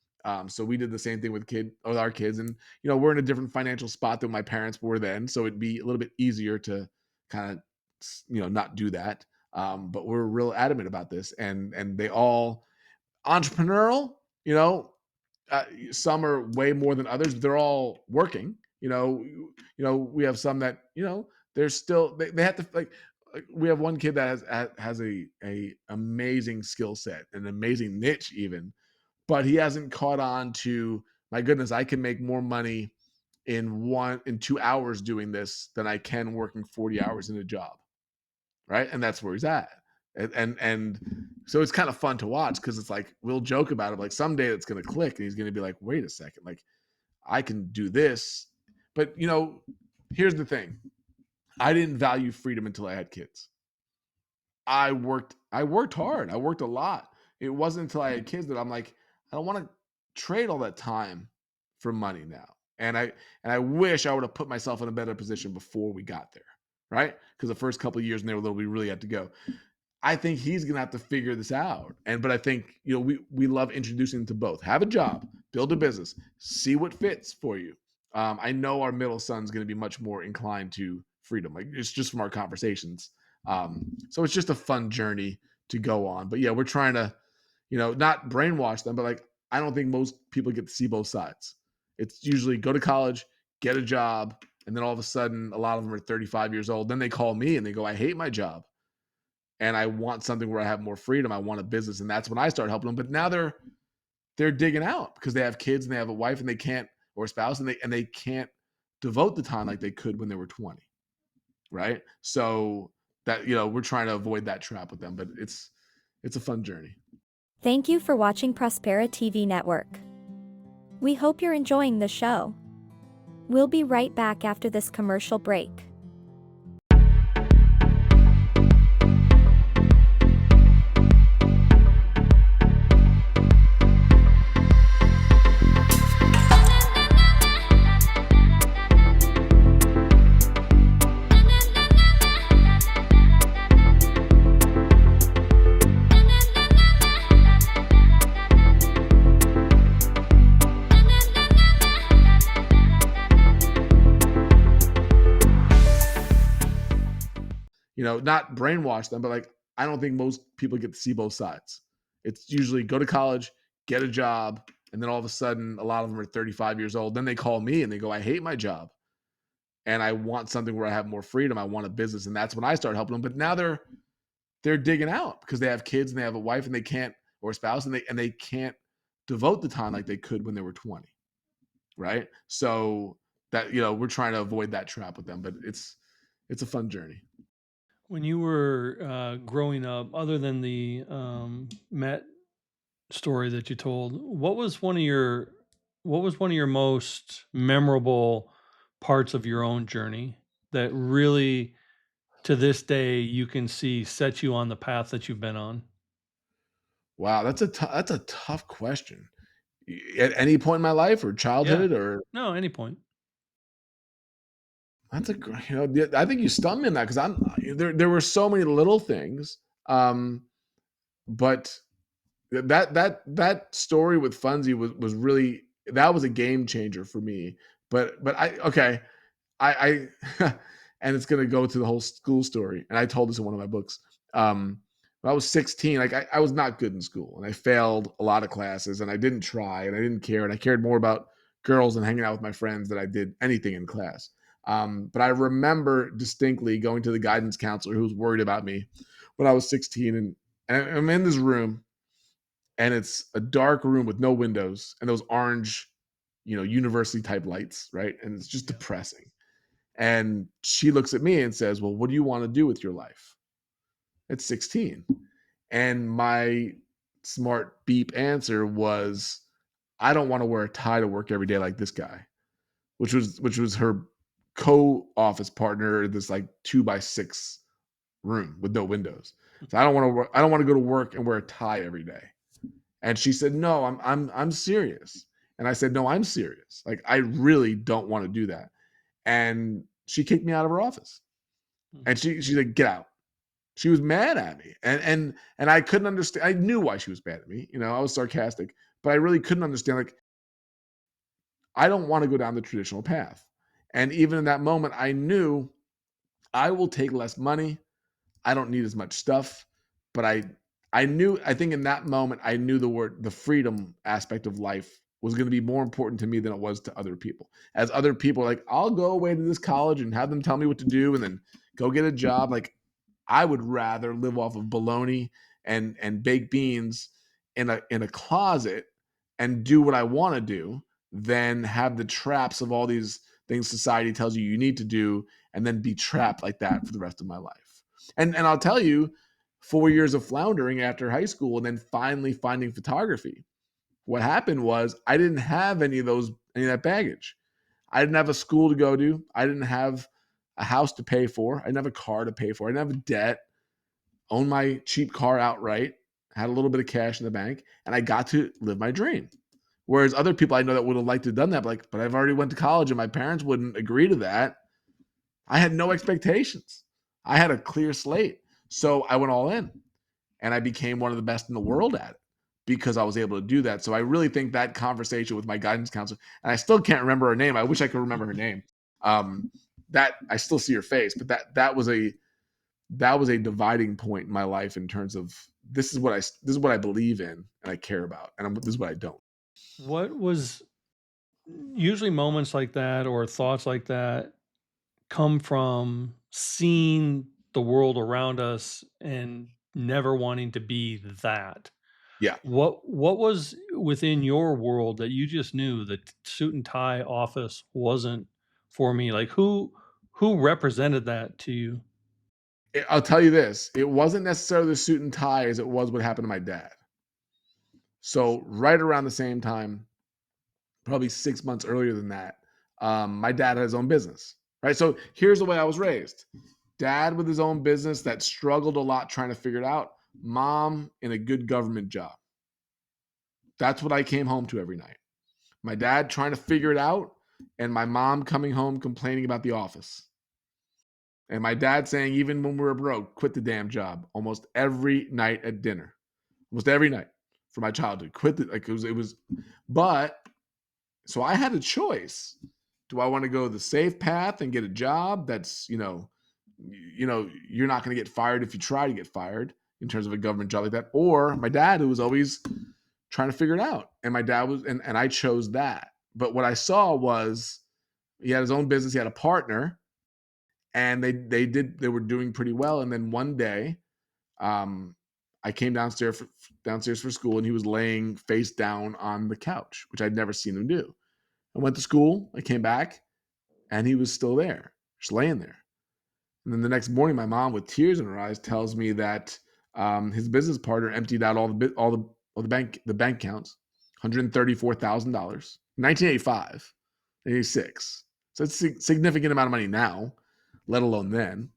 So we did the same thing with our kids, and we're in a different financial spot than my parents were then, so it'd be a little bit easier to kind of not do that. But we're real adamant about this, and they all entrepreneurial. Some are way more than others, but they're all working. We have some that they're still they have to like we have one kid that has a amazing skill set, an amazing niche even, but he hasn't caught on to, my goodness, I can make more money in 2 hours doing this than I can working 40 hours in a job, right? And that's where he's at. And so it's kind of fun to watch because it's like we'll joke about it, like someday it's going to click and he's going to be like, wait a second, like I can do this. But here's the thing: I didn't value freedom until I had kids. I worked hard. I worked a lot. It wasn't until I had kids that I'm like, I don't want to trade all that time for money now. And I wish I would have put myself in a better position before we got there, right? Because the first couple of years when they were little, we really had to go. I think he's gonna have to figure this out. But I think we love introducing them to both. Have a job, build a business, see what fits for you. I know our middle son's gonna be much more inclined to freedom. Like it's just from our conversations. So it's just a fun journey to go on. But yeah, we're trying to, not brainwash them, but like I don't think most people get to see both sides. It's usually go to college, get a job, and then all of a sudden, a lot of them are 35 years old. Then they call me and they go, "I hate my job, and I want something where I have more freedom. I want a business." And that's when I start helping them. But now they're digging out because they have kids and they have a wife and they can't, or a spouse, and they can't devote the time like they could when they were 20, right? So that we're trying to avoid that trap with them, but it's a fun journey. Thank you for watching Prospera TV Network. We hope you're enjoying the show. We'll be right back after this commercial break. Not brainwash them, but like I don't think most people get to see both sides. It's usually go to college, get a job, and then all of a sudden, a lot of them are 35 years old. Then they call me and they go, "I hate my job, and I want something where I have more freedom. I want a business." And that's when I start helping them. But now they're digging out because they have kids and they have a wife and they can't, or a spouse, and they can't devote the time like they could when they were 20, right? So that we're trying to avoid that trap with them, but it's a fun journey. When you were growing up, other than the Met story that you told, what was one of your most memorable parts of your own journey that really, to this day, you can see set you on the path that you've been on? Wow, that's a tough question. At any point in my life or Yeah. childhood or No, any point. that's a yeah, I think you stunned me in that because there were so many little things, but that story with Funzy was really that was a game changer for me. But I okay, I and it's gonna go to the whole school story. And I told this in one of my books. When I was 16, like I was not good in school and I failed a lot of classes and I didn't try and I didn't care and I cared more about girls and hanging out with my friends than I did anything in class. But I remember distinctly going to the guidance counselor who was worried about me when I was 16 and I'm in this room and it's a dark room with no windows and those orange, university type lights, right? And it's just depressing. And she looks at me and says, "Well, what do you want to do with your life?" It's 16. And my smart beep answer was, "I don't want to wear a tie to work every day like this guy," which was her co-office partner in this like 2 by 6 room with no windows. So I don't want to go to work and wear a tie every day. And she said, "No, I'm serious." And I said, "No, I'm serious. Like I really don't want to do that." And she kicked me out of her office. And she's like, "Get out." She was mad at me. And I couldn't understand. I knew why she was mad at me. I was sarcastic, but I really couldn't understand like I don't want to go down the traditional path. And even in that moment, I knew I will take less money. I don't need as much stuff, but I think in that moment I knew the freedom aspect of life was going to be more important to me than it was to other people. As other people are like, I'll go away to this college and have them tell me what to do and then go get a job. Like I would rather live off of bologna and baked beans in a closet and do what I want to do than have the traps of all these things society tells you need to do and then be trapped like that for the rest of my life. And I'll tell you, 4 years of floundering after high school and then finally finding photography. What happened was I didn't have any of that baggage. I didn't have a school to go to. I didn't have a house to pay for. I didn't have a car to pay for. I didn't have a debt. Owned my cheap car outright. Had a little bit of cash in the bank, and I got to live my dream. Whereas other people I know that would have liked to have done that, but I've already went to college and my parents wouldn't agree to that. I had no expectations. I had a clear slate. So I went all in and I became one of the best in the world at it because I was able to do that. So I really think that conversation with my guidance counselor, and I still can't remember her name. I wish I could remember her name. That I still see her face, but that was a dividing point in my life in terms of this is what I believe in and I care about, and this is what I don't. What was usually moments like that or thoughts like that come from seeing the world around us and never wanting to be that. Yeah. What was within your world that you just knew that suit and tie office wasn't for me? Like who represented that to you? I'll tell you this: it wasn't necessarily the suit and tie as it was what happened to my dad. So right around the same time, probably 6 months earlier than that, my dad had his own business. Right. So here's the way I was raised: dad with his own business that struggled a lot trying to figure it out. Mom in a good government job. That's what I came home to every night. My dad trying to figure it out, and my mom coming home complaining about the office. And my dad saying, even when we were broke, quit the damn job almost every night at dinner, almost every night for my childhood. Quit the, like but so I had a choice. Do I want to go the safe path and get a job that's, you're not going to get fired if you try to get fired in terms of a government job like that? Or my dad, who was always trying to figure it out. And my dad was, and I chose that. But what I saw was he had his own business, he had a partner, and they were doing pretty well. And then one day, I came downstairs for school, and he was laying face down on the couch, which I'd never seen him do. I went to school, I came back, and he was still there, just laying there. And then the next morning, my mom, with tears in her eyes, tells me that his business partner emptied out all the bank accounts, $134,000, 1985, 86. So it's a significant amount of money now, let alone then.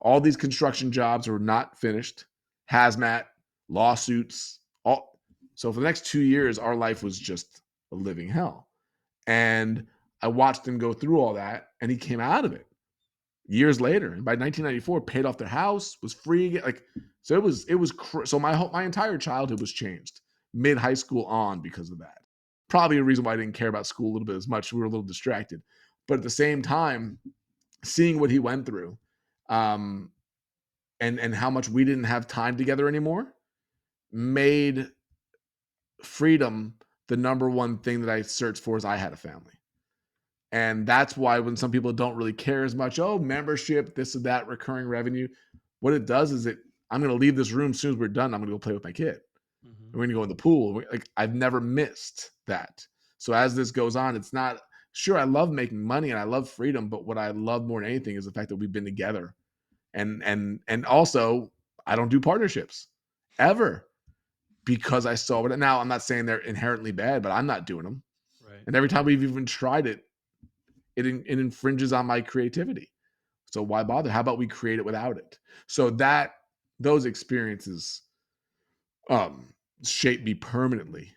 All these construction jobs are not finished, hazmat, lawsuits, all. So for the next 2 years, our life was just a living hell. And I watched him go through all that, and he came out of it years later. And by 1994, paid off their house, was free. Like, so so my entire childhood was changed mid high school on because of that. Probably a reason why I didn't care about school a little bit as much. We were a little distracted, but at the same time, seeing what he went through, um, and how much we didn't have time together anymore, made freedom the number one thing that I searched for. As I had a family. And that's why when some people don't really care as much, oh, membership, this or that, recurring revenue, what it does is I'm going to leave this room as soon as we're done. I'm going to go play with my kid. Mhm. We're going to go in the pool. Like, I've never missed that. So as this goes on, it's not, sure, I love making money and I love freedom, but what I love more than anything is the fact that we've been together. And also, I don't do partnerships ever because I saw it. Now, I'm not saying they're inherently bad, but I'm not doing them. Right. And every time we've even tried it, it infringes on my creativity. So why bother? How about we create it without it? So those experiences shaped me permanently,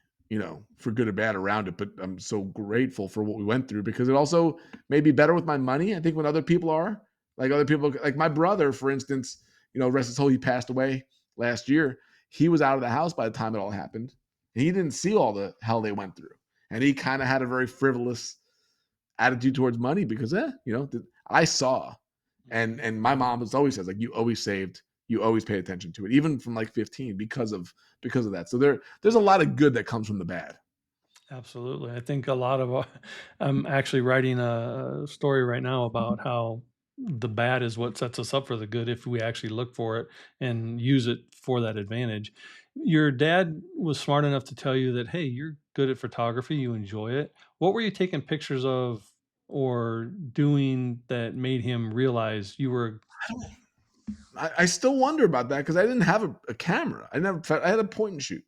for good or bad around it. But I'm so grateful for what we went through because it also made me better with my money. I think when other people are, like my brother, for instance, rest his soul, he passed away last year. He was out of the house by the time it all happened. And he didn't see all the hell they went through. And he kind of had a very frivolous attitude towards money because I saw, and my mom always says, like, you always saved, you always pay attention to it, even from like 15 because of that. So there's a lot of good that comes from the bad. Absolutely. I think a lot of I'm actually writing a story right now about how the bad is what sets us up for the good if we actually look for it and use it for that advantage. Your dad was smart enough to tell you that, hey, you're good at photography, you enjoy it. What were you taking pictures of or doing that made him realize you were I still wonder about that because I didn't have a camera. I had a point and shoot,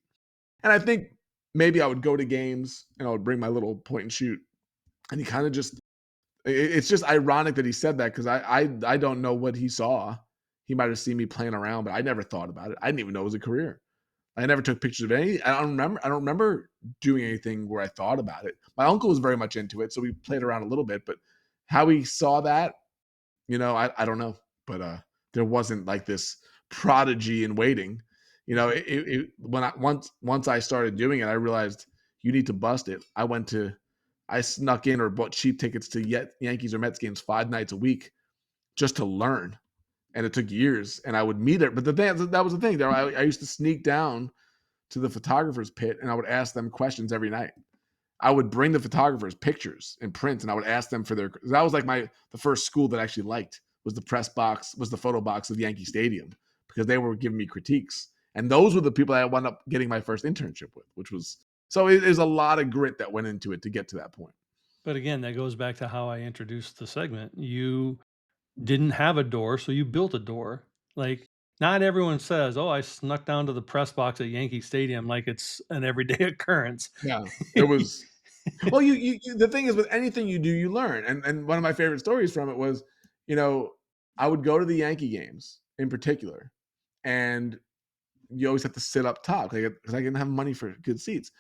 and I think maybe I would go to games and I would bring my little point and shoot, and he kind of just it's just ironic that he said that because I don't know what he saw. He might have seen me playing around, but I never thought about it. I didn't even know it was a career. I never took pictures of any. I don't remember doing anything where I thought about it. My uncle was very much into it, so we played around a little bit. But how he saw that, I don't know. But there wasn't like this prodigy in waiting. When once I started doing it, I realized you need to bust it. I snuck in or bought cheap tickets to Yankees or Mets games 5 nights a week just to learn, and it took years. And I would meet it, but that was the thing. There, I used to sneak down to the photographer's pit, and I would ask them questions every night. I would bring the photographers pictures and prints, and I would ask them for that was like the first school that I actually liked was the photo box of Yankee Stadium because they were giving me critiques. And those were the people I wound up getting my first internship with, which was, so there's a lot of grit that went into it to get to that point. But again, that goes back to how I introduced the segment. You didn't have a door, so you built a door. Like, not everyone says, "Oh, I snuck down to the press box at Yankee Stadium," like it's an everyday occurrence. Yeah, it was. Well, the thing is with anything you do, you learn. And one of my favorite stories from it was, I would go to the Yankee games in particular, and you always have to sit up top because I didn't have money for good seats.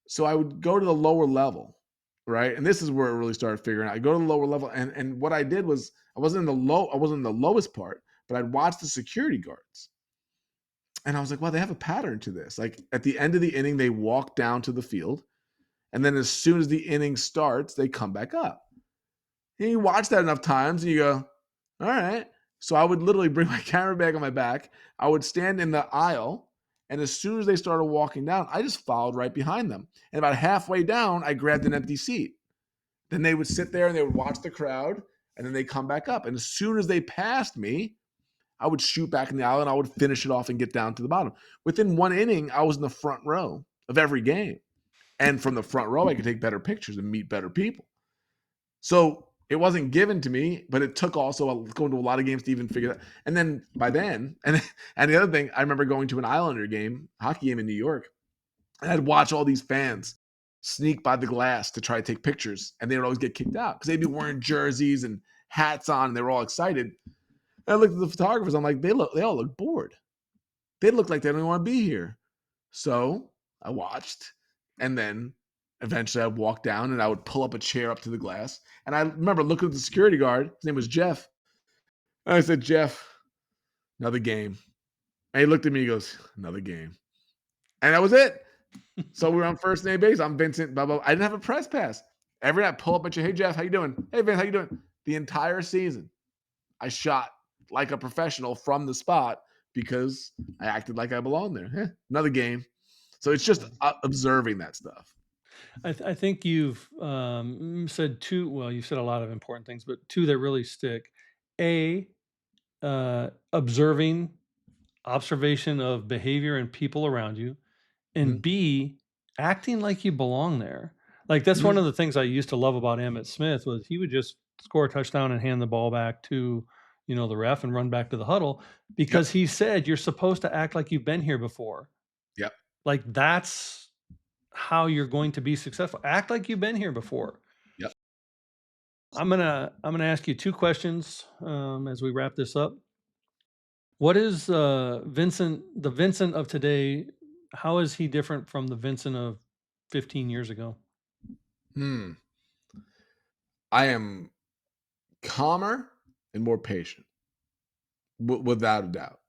So I would go to the lower level, right? And this is where it really started figuring out. I go to the lower level, and what I did was I wasn't in the lowest part, but I'd watch the security guards. And I was like, well, they have a pattern to this. Like at the end of the inning, they walk down to the field. And then as soon as the inning starts, they come back up. And you watch that enough times and you go, all right. So I would literally bring my camera bag on my back. I would stand in the aisle. And as soon as they started walking down, I just followed right behind them. And about halfway down, I grabbed an empty seat. Then they would sit there and they would watch the crowd. And then they come back up. And as soon as they passed me, I would shoot back in the aisle and I would finish it off and get down to the bottom. Within one inning, I was in the front row of every game. And from the front row, I could take better pictures and meet better people. So it wasn't given to me, but it took also going to a lot of games to even figure that. And then by then, and the other thing, I remember going to an Islander game, hockey game in New York, and I'd watch all these fans sneak by the glass to try to take pictures, and they would always get kicked out because they'd be wearing jerseys and hats on, and they were all excited. And I looked at the photographers. I'm like, they all look bored. They look like they don't want to be here. So I watched, and then eventually I walked down and I would pull up a chair up to the glass. And I remember looking at the security guard. His name was Jeff. And I said, Jeff, another game. And he looked at me. He goes, another game. And that was it. So we were on first name basis. I'm Vincent. Blah, blah, blah. I didn't have a press pass. Every night, pull up at you. Hey, Jeff, how you doing? Hey, Vince, how you doing? The entire season, I shot like a professional from the spot because I acted like I belonged there. Another game. So it's just observing that stuff. I think you've said two. Well, you said a lot of important things, but two that really stick. A, observation of behavior and people around you, and Mhm. B, acting like you belong there. Like that's one of the things I used to love about Emmitt Smith was he would just score a touchdown and hand the ball back to the ref and run back to the huddle because he said you're supposed to act like you've been here before. Yep. Like that's how you're going to be successful. Act like you've been here before. Yep. I'm gonna ask you two questions as we wrap this up. What is the Vincent of today? How is he different from the Vincent of 15 years ago? I am calmer and more patient, without a doubt.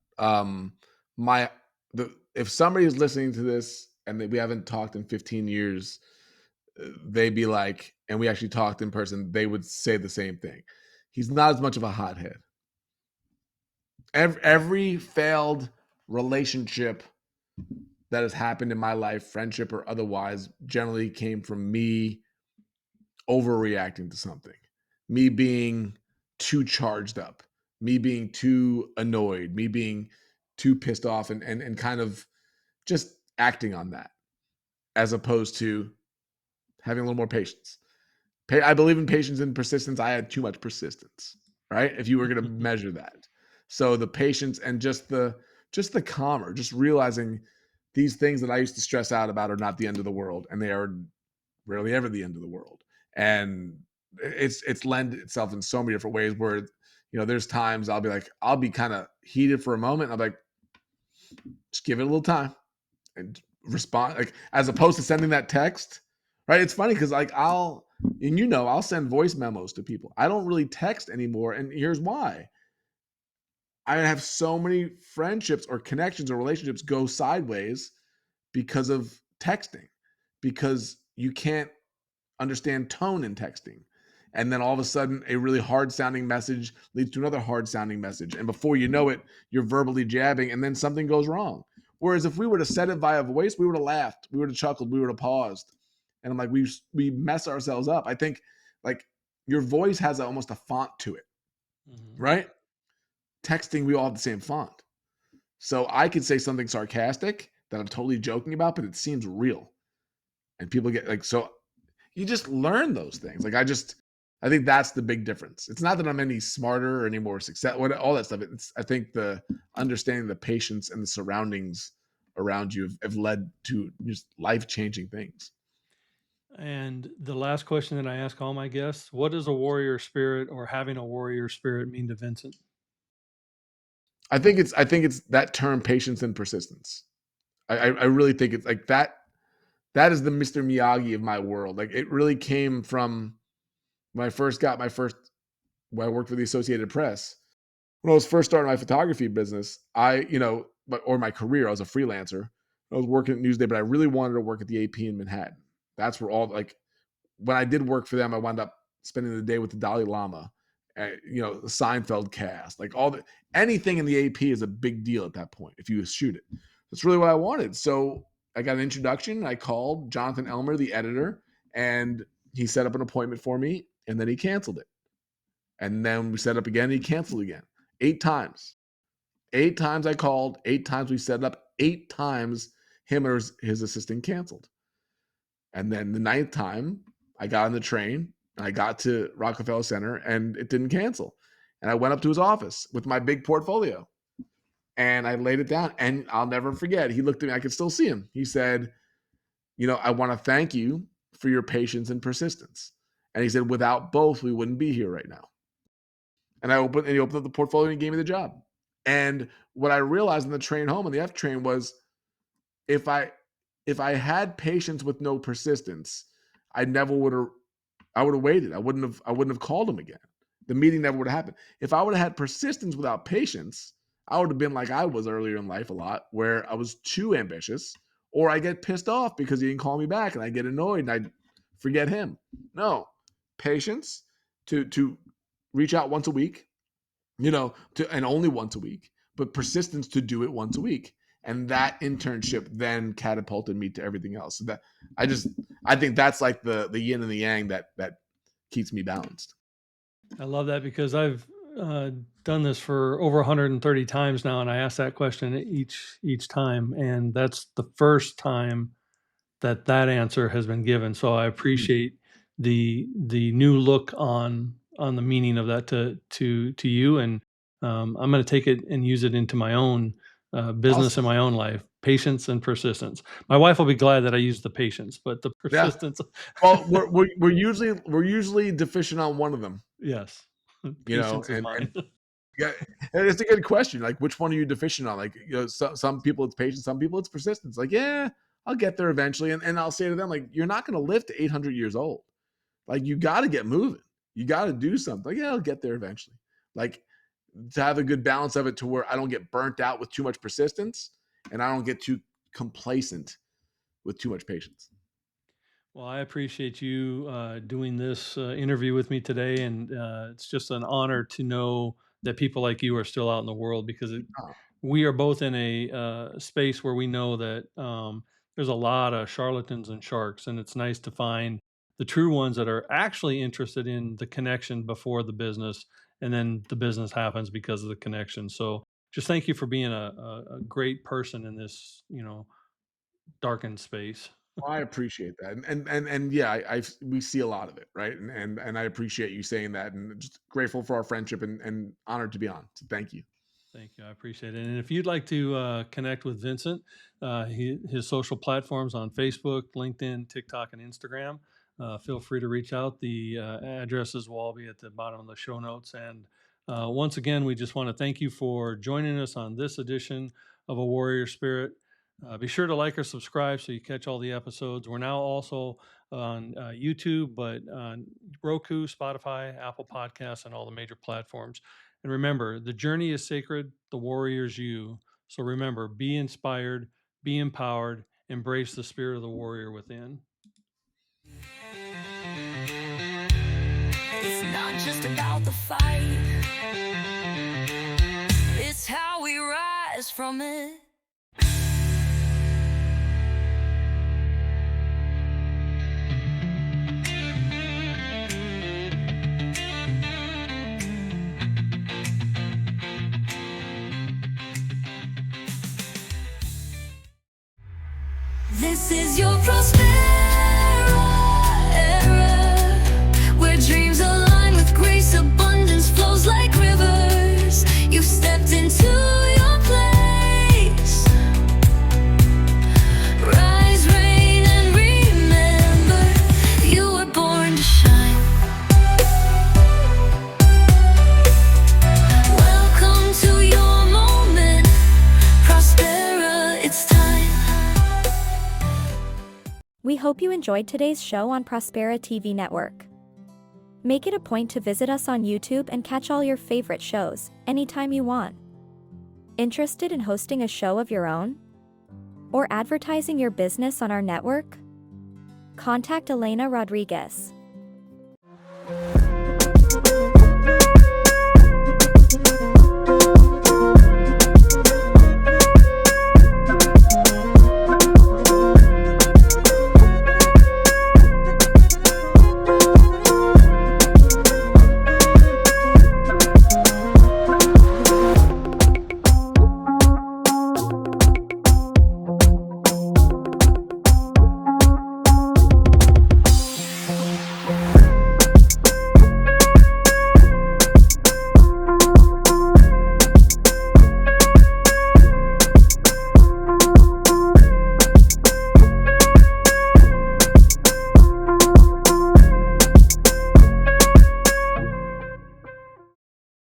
If somebody is listening to this and we haven't talked in 15 years, they'd be like, and we actually talked in person, they would say the same thing. He's not as much of a hothead. Every failed relationship that has happened in my life, friendship or otherwise, generally came from me overreacting to something, me being too charged up, me being too annoyed, me being too pissed off, and kind of just acting on that, as opposed to having a little more patience. I believe in patience and persistence. I had too much persistence, right? If you were going to measure that. So the patience and just the calmer, just realizing these things that I used to stress out about are not the end of the world, and they are rarely ever the end of the world. And it's lend itself in so many different ways where there's times I'll be kind of heated for a moment. And I'm like, just give it a little time and respond, like as opposed to sending that text. Right? It's funny because I'll send voice memos to people. I don't really text anymore, and here's why. I have so many friendships or connections or relationships go sideways because of texting, because you can't understand tone in texting. And then all of a sudden, a really hard sounding message leads to another hard sounding message. And before you know it, you're verbally jabbing, and then something goes wrong. Whereas if we were to set it via voice, we would have laughed, we would have chuckled, we would have paused. And I'm like, we mess ourselves up. I think like your voice has almost a font to it, right? Texting, we all have the same font. So I could say something sarcastic that I'm totally joking about, but it seems real. And people get like, so you just learn those things. Like I think that's the big difference. It's not that I'm any smarter or any more successful, all that stuff. I think the understanding the patience and the surroundings around you have led to just life-changing things. And the last question that I ask all my guests, what does a warrior spirit or having a warrior spirit mean to Vincent? I think it's that term, patience and persistence. I really think it's like that. That is the Mr. Miyagi of my world. Like it really came from when I worked for the Associated Press. When I was first starting my photography business, or my career, I was a freelancer. I was working at Newsday, but I really wanted to work at the AP in Manhattan. That's where when I did work for them, I wound up spending the day with the Dalai Lama, the Seinfeld cast, anything in the AP is a big deal at that point if you shoot it. That's really what I wanted. So I got an introduction. I called Jonathan Elmer, the editor, and he set up an appointment for me, and then he canceled it. And then we set up again, and he canceled again. 8 times. 8 times I called, 8 times we set it up, 8 times him or his assistant canceled. And then the 9th time, I got on the train, and I got to Rockefeller Center, and it didn't cancel. And I went up to his office with my big portfolio, and I laid it down. And I'll never forget, he looked at me, I could still see him. He said, I want to thank you for your patience and persistence. And he said, without both, we wouldn't be here right now. And he opened up the portfolio and he gave me the job. And what I realized on the train home on the F train was if I had patience with no persistence, I would have waited. I wouldn't have called him again. The meeting never would have happened. If I would have had persistence without patience, I would have been like I was earlier in life a lot, where I was too ambitious, or I get pissed off because he didn't call me back and I get annoyed and I forget him. No, patience to reach out once a week, and only once a week, but persistence to do it once a week. And that internship then catapulted me to everything else. So that I think that's like the yin and the yang that keeps me balanced. I love that because I've done this for over 130 times now, and I ask that question each time, and that's the first time that answer has been given. So I appreciate the new look on the meaning of that to you, and I'm going to take it and use it into my own business Awesome. and my own life. Patience and persistence. My wife will be glad that I use the patience, but the persistence. Yeah. Well, we're usually deficient on one of them. Yes, patience is mine. Yeah, and it's a good question. Like, which one are you deficient on? Like, some people it's patience, some people it's persistence. Like, yeah, I'll get there eventually. And I'll say to them, like, you're not going to live to 800 years old. Like, you got to get moving. You got to do something. Like, yeah, I'll get there eventually. Like, to have a good balance of it to where I don't get burnt out with too much persistence and I don't get too complacent with too much patience. Well, I appreciate you doing this interview with me today, and it's just an honor to know that people like you are still out in the world, because we are both in a space where we know that there's a lot of charlatans and sharks, and it's nice to find the true ones that are actually interested in the connection before the business, and then the business happens because of the connection. So just thank you for being a great person in this, darkened space. I appreciate that, and yeah, we see a lot of it, right? And I appreciate you saying that, and just grateful for our friendship and honored to be on. So thank you. Thank you. I appreciate it. And if you'd like to connect with Vincent, his social platforms on Facebook, LinkedIn, TikTok, and Instagram, feel free to reach out. The addresses will all be at the bottom of the show notes. And once again, we just want to thank you for joining us on this edition of A Warrior Spirit. Be sure to like or subscribe so you catch all the episodes. We're now also on YouTube, but on Roku, Spotify, Apple Podcasts, and all the major platforms. And remember, the journey is sacred, the warrior's you. So remember, be inspired, be empowered, embrace the spirit of the warrior within. It's not just about the fight, it's how we rise from it. This is your Prospera era, where dreams align with grace, abundance flows like rivers. You've stepped into your place. Rise, reign, and remember, you were born to shine. Welcome to your moment, Prospera, it's time. We hope you enjoyed today's show on Prospera TV Network. Make it a point to visit us on YouTube and catch all your favorite shows anytime you want. Interested in hosting a show of your own? Or advertising your business on our network? Contact Elena Rodriguez.